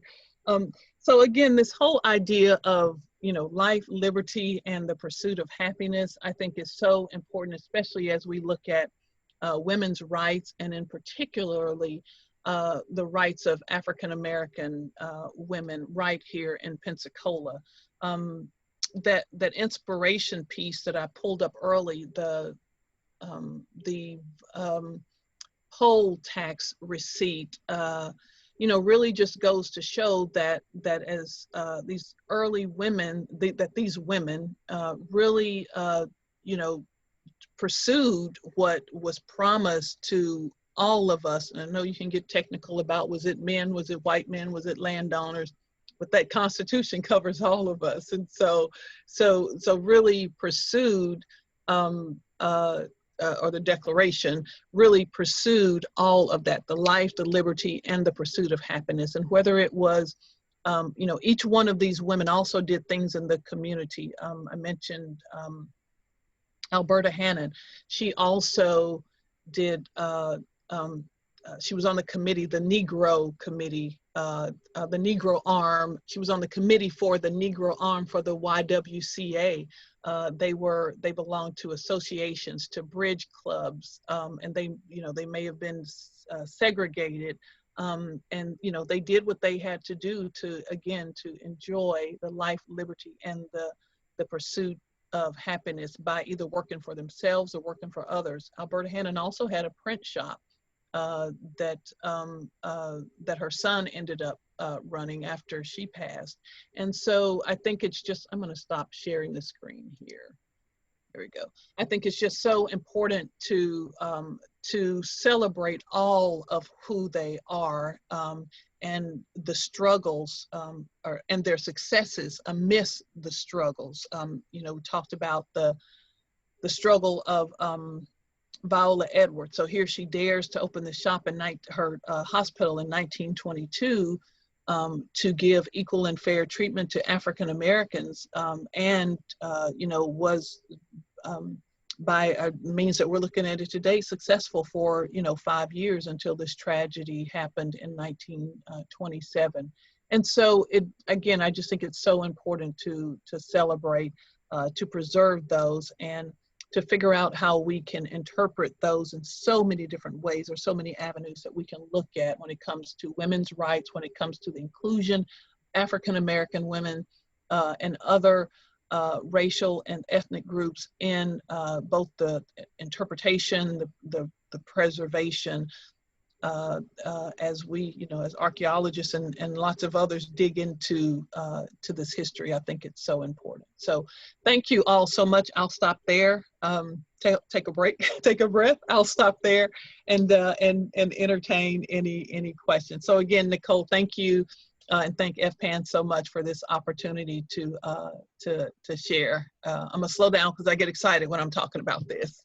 So again, this whole idea of, you know, life, liberty, and the pursuit of happiness, I think is so important, especially as we look at women's rights, and in particularly the rights of African-American women right here in Pensacola. That inspiration piece that I pulled up early, the poll tax receipt, you know, really just goes to show that as these early women, that these women really, you know, pursued what was promised to all of us. And I know you can get technical about, was it men, was it white men, was it landowners? But that Constitution covers all of us, and so really pursued, or the Declaration really pursued all of that, the life, the liberty, and the pursuit of happiness. And whether it was, you know, each one of these women also did things in the community. I mentioned Alberta Hannon. She also did, she was on the committee, the Negro Committee, the Negro Arm. She was on the committee for the Negro Arm for the YWCA. They belonged to associations, to bridge clubs, and they, you know, they may have been segregated, and, you know, they did what they had to do to, again, to enjoy the life, liberty, and the pursuit of happiness by either working for themselves or working for others. Alberta Hannon also had a print shop that her son ended up running after she passed. And so I think it's just, I'm going to stop sharing the screen here. There we go. I think it's just so important to celebrate all of who they are, and the struggles, and their successes amidst the struggles. You know, we talked about the struggle of Viola Edwards. So here she dares to open the shop in her hospital in 1922 to give equal and fair treatment to African Americans, and you know, was by means that we're looking at it today, successful for, you know, 5 years until this tragedy happened in 1927. And so again, I just think it's so important to celebrate, to preserve those, and to figure out how we can interpret those in so many different ways, or so many avenues that we can look at when it comes to women's rights, when it comes to the inclusion of African-American women and other racial and ethnic groups in both the interpretation, the preservation, as we, you know, as archaeologists and lots of others dig into to this history. I think it's so important. So thank you all so much. I'll stop there. Take a break, take a breath. I'll stop there and entertain any questions. So again, Nicole, thank you. And thank FPAN so much for this opportunity to share. I'm gonna slow down because I get excited when I'm talking about this.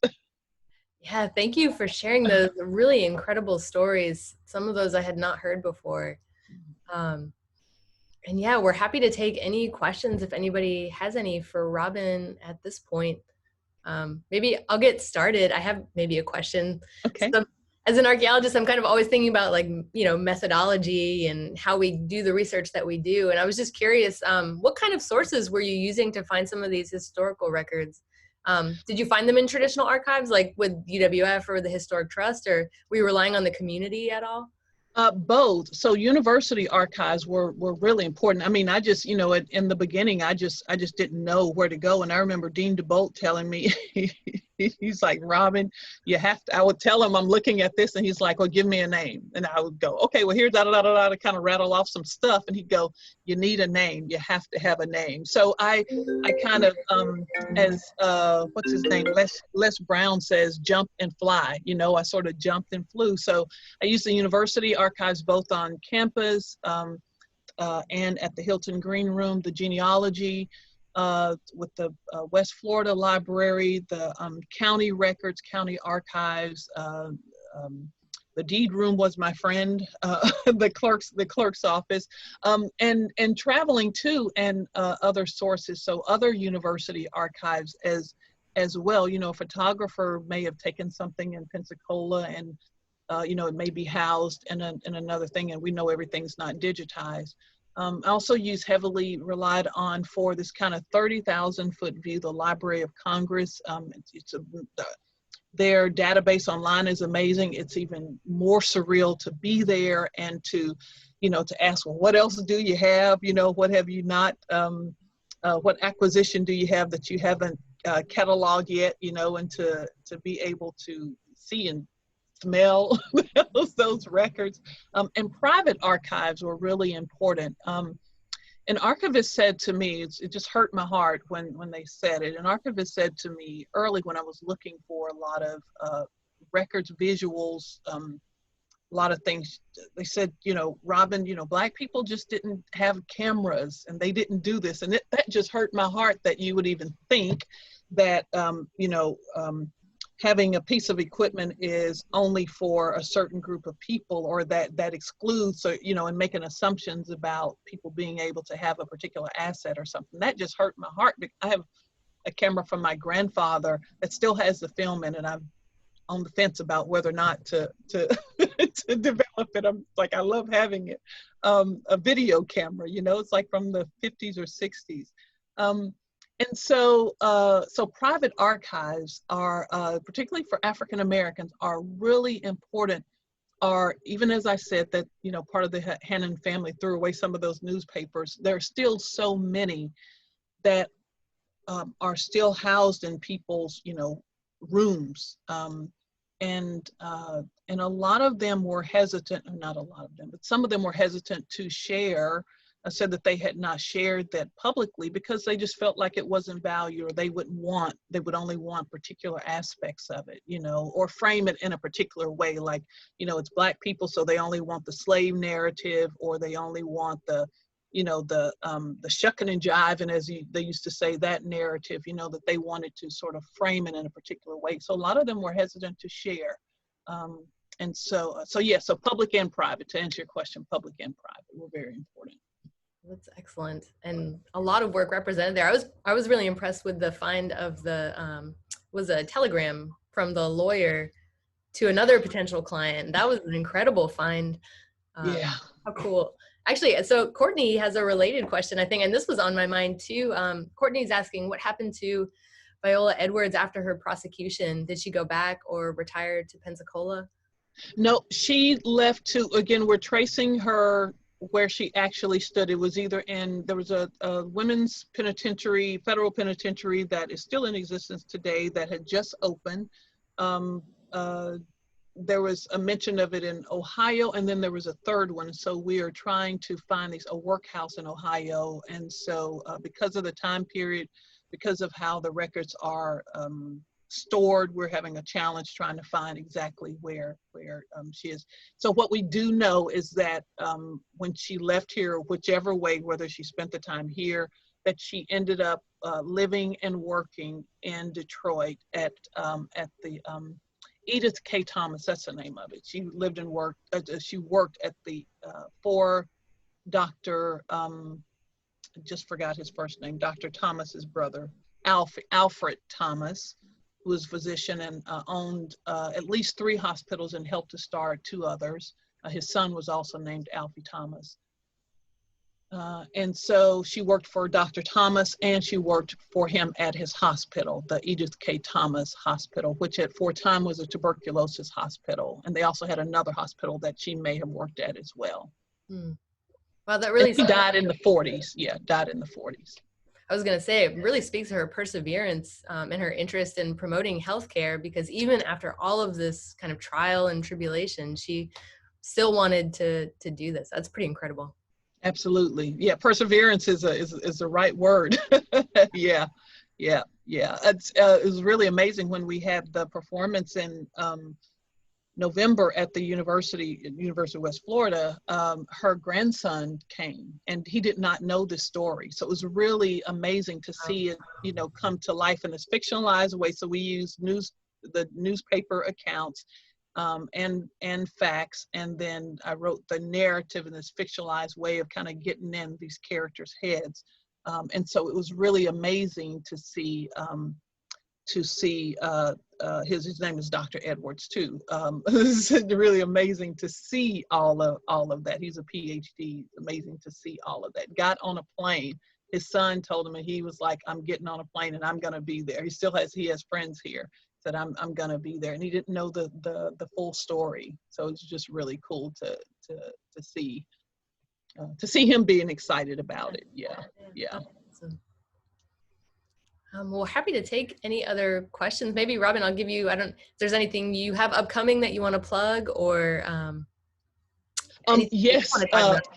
Yeah, thank you for sharing those really incredible stories. Some of those I had not heard before. And yeah, we're happy to take any questions if anybody has any for Robin at this point. Maybe I'll get started. I have maybe a question.
Okay.
So, as an archaeologist, I'm kind of always thinking about like, methodology and how we do the research that we do. And I was just curious, what kind of sources were you using to find some of these historical records? Did you find them in traditional archives like with UWF or the Historic Trust, or were you relying on the community at all?
Both. So university archives were really important. I mean, I just, in the beginning, I just didn't know where to go. And I remember Dean DeBolt telling me, he's like, Robin, you have to, I would tell him I'm looking at this, and he's like, well, give me a name. And I would go, okay, well, here's to kind of rattle off some stuff. And he'd go, you need a name. You have to have a name. So I kind of, as what's his name? Les Brown says, jump and fly. I sort of jumped and flew. So I used the university archives both on campus and at the Hilton Green Room, the genealogy, with the West Florida Library, the county records, county archives. The deed room was my friend, the clerk's office, and traveling too, and other sources. So other university archives as well. A photographer may have taken something in Pensacola, and it may be housed in another thing, and we know everything's not digitized. I also relied on for this kind of 30,000 foot view, the Library of Congress. Their database online is amazing. It's even more surreal to be there and to ask, well, what else do you have? What have you not, what acquisition do you have that you haven't cataloged yet, and to be able to see and smell those records. And private archives were really important. An archivist said to me, it just hurt my heart when they said it. An archivist said to me early when I was looking for a lot of records, visuals, a lot of things. They said, Robin, Black people just didn't have cameras, and they didn't do this. And that just hurt my heart that you would even think that, having a piece of equipment is only for a certain group of people, or that excludes, and making assumptions about people being able to have a particular asset or something. That just hurt my heart. I have a camera from my grandfather that still has the film in it. I'm on the fence about whether or not to to develop it. I'm like, I love having it. A video camera, it's like from the 50s or 60s. And so private archives are, particularly for African Americans, are really important. Are, even as I said, that, part of the Hannon family threw away some of those newspapers, there are still so many that are still housed in people's, rooms. And a lot of them were hesitant, or not a lot of them, but some of them were hesitant to share. Said that they had not shared that publicly because they just felt like it wasn't valued, or they would only want particular aspects of it, or frame it in a particular way, like, it's Black people, so they only want the slave narrative, or they only want the shucking and jiving, as they used to say, that narrative, that they wanted to sort of frame it in a particular way. So a lot of them were hesitant to share. And so public and private, to answer your question, public and private were very important.
That's excellent, and a lot of work represented there. I was really impressed with the find of the was a telegram from the lawyer to another potential client. That was an incredible find.
Yeah.
How cool. Actually, so Courtney has a related question, I think, and this was on my mind too. Courtney's asking, what happened to Viola Edwards after her prosecution? Did she go back or retire to Pensacola?
No, she left again, we're tracing her where she actually stood. It was either there was a women's penitentiary, federal penitentiary that is still in existence today that had just opened. there was a mention of it in Ohio, and then there was a third one. So we are trying to find a workhouse in Ohio. And so because of the time period, because of how the records are stored, we're having a challenge trying to find exactly where she is. So what we do know is that when she left here, whichever way, whether she spent the time here, that she ended up living and working in Detroit at the Edith K. Thomas, that's the name of it. She lived and worked, she worked at the, for Dr., just forgot his first name, Dr. Thomas's brother, Alfred Thomas, who was a physician and owned at least 3 hospitals and helped to start 2 others. His son was also named Alfie Thomas. And so she worked for Dr. Thomas, and she worked for him at his hospital, the Edith K. Thomas Hospital, which at for a time was a tuberculosis hospital. And they also had another hospital that she may have worked at as well.
Hmm. Well, that really.
She died in the 40s. Yeah, died in the 40s.
I was going to say, it really speaks to her perseverance and her interest in promoting healthcare, because even after all of this kind of trial and tribulation, she still wanted to do this. That's pretty incredible.
Absolutely. Yeah, perseverance is the right word. Yeah. It was really amazing when we had the performance in November at the University of West Florida. Her grandson came, and he did not know this story. So it was really amazing to see it, you know, come to life in this fictionalized way. So we used the newspaper accounts and facts, and then I wrote the narrative in this fictionalized way of kind of getting in these characters' heads. And so it was really amazing to see his name is Dr. Edwards too. It's really amazing to see all of that. He's a PhD. Amazing to see all of that. Got on a plane. His son told him, and he was like, "I'm getting on a plane and I'm gonna be there." He has friends here. Said, I'm gonna be there, and he didn't know the full story. So it's just really cool to see him being excited about it. Yeah.
Awesome. Well, happy to take any other questions. Maybe Robin, I'll give you, if there's anything you have upcoming that you want to plug, or
yes.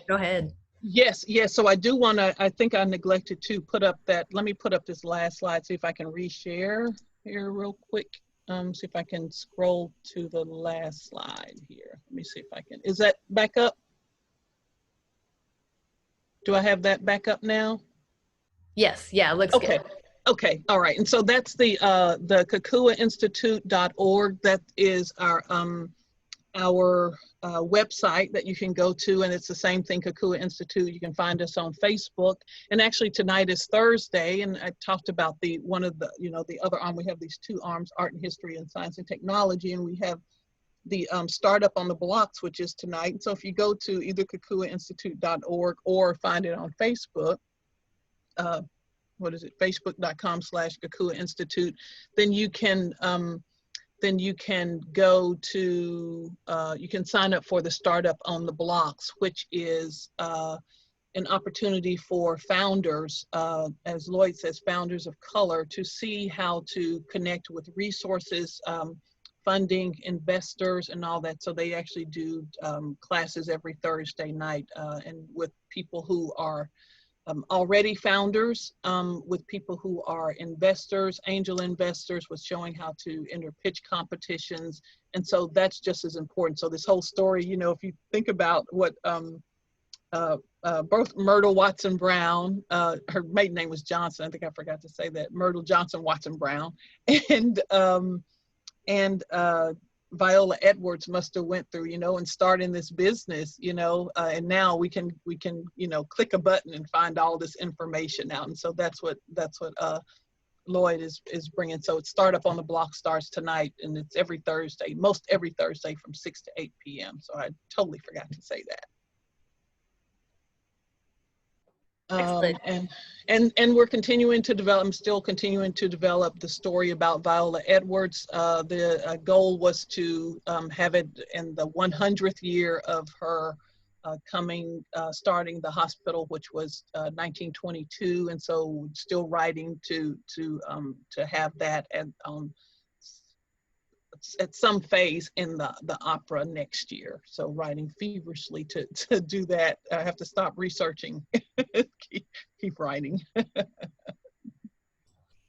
Go ahead.
Yes. So I do want to, I think I neglected to put up that, let me put up this last slide, see if I can reshare here real quick. See if I can scroll to the last slide here. Let me see if I can, is that back up? Do I have that back up now?
Yes, yeah, it looks good.
Okay, all right. And so that's the KakuaInstitute.org. That is our website that you can go to, and it's the same thing, Kakua Institute. You can find us on Facebook. And actually tonight is Thursday, and I talked about the other arm. We have these 2 arms, art and history and science and technology, and we have the startup on the blocks, which is tonight. So if you go to either KakuaInstitute.org or find it on Facebook, facebook.com/Kakua Institute, then you can go to, you can sign up for the Startup on the Blocks, which is an opportunity for founders, as Lloyd says, founders of color, to see how to connect with resources, funding, investors, and all that. So they actually do classes every Thursday night, and with people who are already founders, with people who are investors, angel investors, with showing how to enter pitch competitions. And so that's just as important. So this whole story, you know, if you think about what both Myrtle Watson Brown, her maiden name was Johnson, I think I forgot to say that, Myrtle Johnson Watson Brown, and Viola Edwards must have went through, you know, and starting this business, you know, and now we can, you know, click a button and find all this information out. And so that's what Lloyd is bringing. So it's Startup on the Block starts tonight, and it's every Thursday, most every Thursday from 6 to 8 p.m. So I totally forgot to say that. And we're continuing to develop, I'm still continuing to develop the story about Viola Edwards. The goal was to have it in the 100th year of her starting the hospital, which was 1922. And so still writing to have that at at some phase in the opera next year. So writing feverishly to do that. I have to stop researching. keep writing.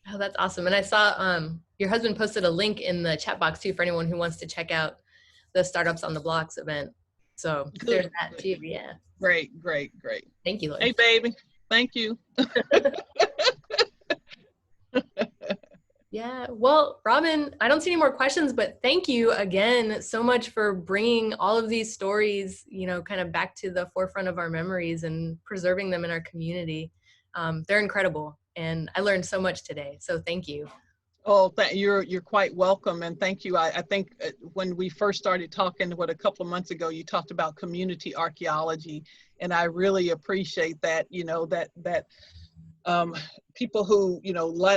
Oh, that's awesome. And I saw your husband posted a link in the chat box too for anyone who wants to check out the Startups on the Blocks event. So there's that too. Yeah.
Great.
Thank you, Lloyd.
Hey, baby. Thank you.
Yeah, well, Robin, I don't see any more questions, but thank you again so much for bringing all of these stories, kind of back to the forefront of our memories and preserving them in our community. They're incredible, and I learned so much today, so thank you.
Oh, you're quite welcome, and thank you. I think when we first started talking, a couple of months ago, you talked about community archaeology, and I really appreciate that. People who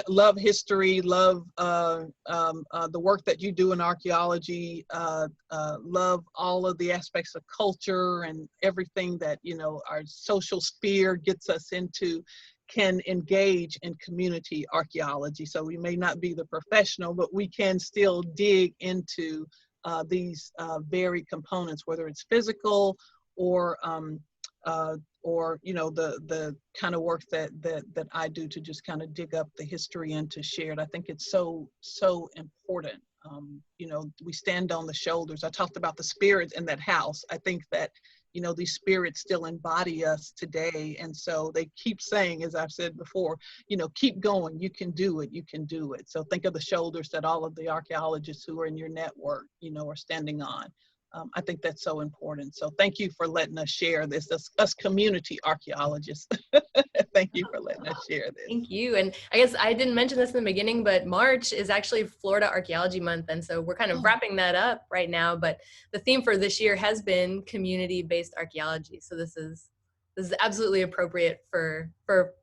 love history, love the work that you do in archaeology, love all of the aspects of culture and everything that our social sphere gets us into, can engage in community archaeology. So we may not be the professional, but we can still dig into these varied components, whether it's physical or the kind of work that I do to just kind of dig up the history and to share it. I think it's so important. We stand on the shoulders. I talked about the spirits in that house. I think that these spirits still embody us today, and so they keep saying, as I've said before, keep going, you can do it. So think of the shoulders that all of the archaeologists who are in your network are standing on. I think that's so important. So thank you for letting us share this, us community archaeologists. Thank you for letting us share this.
Thank you. And I guess I didn't mention this in the beginning, but March is actually Florida Archaeology Month. And so we're kind of wrapping that up right now. But the theme for this year has been community-based archaeology. So this is absolutely appropriate for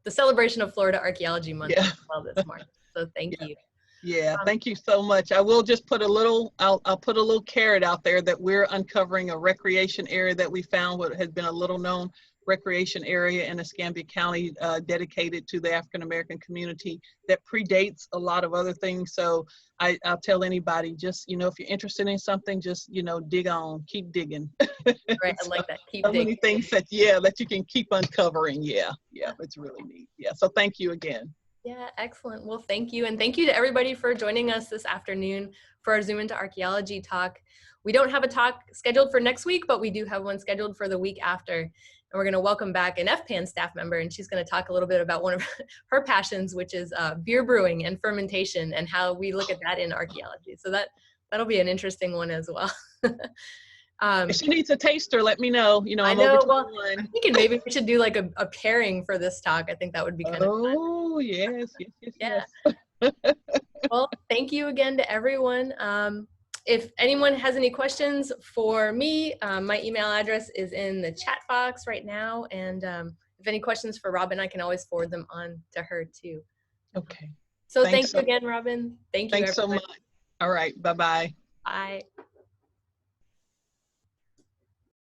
the celebration of Florida Archaeology Month as well this March. So thank you.
Yeah, thank you so much. I will just put I'll put a little carrot out there that we're uncovering a recreation area that we found, what had been a little known recreation area in Escambia County, dedicated to the African American community that predates a lot of other things. So I'll tell anybody, just if you're interested in something, just dig on, keep digging.
Right, I like that. Keep digging.
Many things that you can keep uncovering. Yeah, it's really neat. Yeah, so thank you again.
Yeah, excellent. Well, thank you. And thank you to everybody for joining us this afternoon for our Zoom into Archaeology talk. We don't have a talk scheduled for next week, but we do have one scheduled for the week after. And we're going to welcome back an FPAN staff member, and she's going to talk a little bit about one of her passions, which is beer brewing and fermentation, and how we look at that in archaeology. So that'll be an interesting one as well.
If she needs a taster, let me know.
I know. Well, I'm thinking maybe we should do like a pairing for this talk. I think that would be kind of fun.
Oh, yes.
Yeah. Well, thank you again to everyone. If anyone has any questions for me, my email address is in the chat box right now. And if any questions for Robin, I can always forward them on to her too.
Okay.
So thanks you again, Robin. Thank you.
Thanks so much. All right. Bye-bye.
Bye.